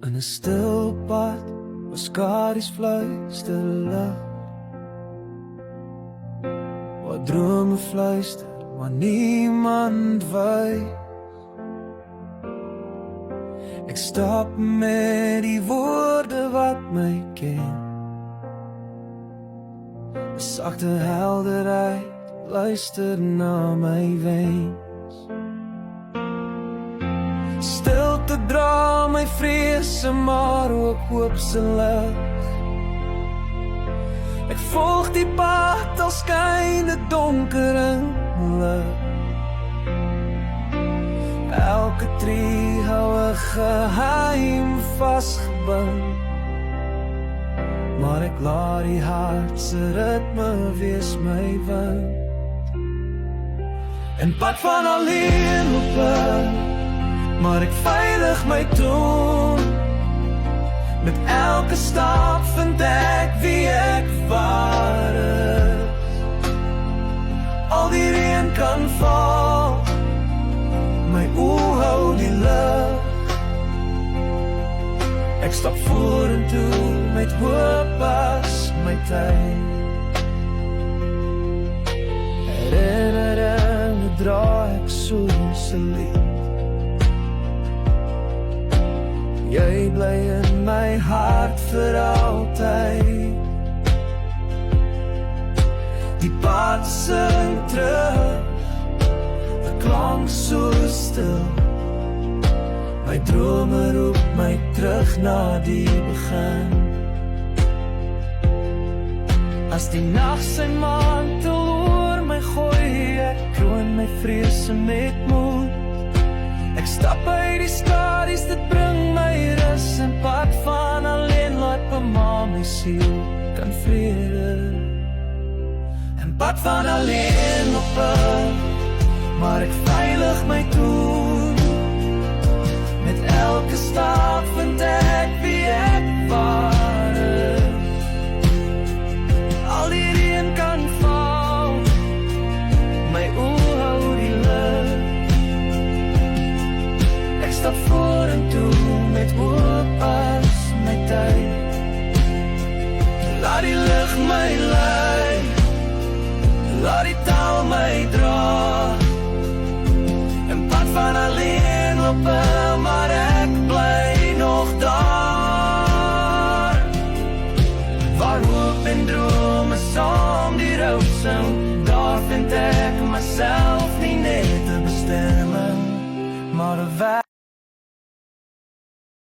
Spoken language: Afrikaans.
In 'n stil pad was skadu's fluister lig, waar drome fluister, maar niemand wys. Ek stap met die woorde wat my ken, 'n sagte helderheid luister na my wens. Stilte dra my vrese, maar ook hoop se lig. Ek volg die pad al skyn dit donker in lig. Elke tree hou 'n geheim vasgebind, maar ek laat die hart se ritme wees my wind. En pad van alleen op pad, maar ek veilig my toon. Met elke stap vind ek wie ek waar is. Al die reën kan val, my oë hou die lig. Ek stap vorentoe met hoop as my tyd. Herinneringe dra ek soos 'n lied. Jy bly in my hart vir altyd. Die pad sing terug, 'n klank so stil. My drome roep my terug na die begin. As die nag sy mantel oor my gooi, ek kroon my vrese met moed. Ek stap uit die skadu's, dit bring my rus. En pad van alleen laat bemaal my siel kan vrede. En pad van alleen op pad, maar ek veilig my toon. Met elke stap vind ek wie ek waar is. Al die reën kan val, my oë hou die lig. Ek stap vorentoe met hoop as my tyd. Laat die lig my lei, laat die taal my dra. En pad van alleen op maar ek bly nog daar. Waar hoop en drome saam die rood sing, daar vind ek myself nie net 'n bestemming, maar 'n weg.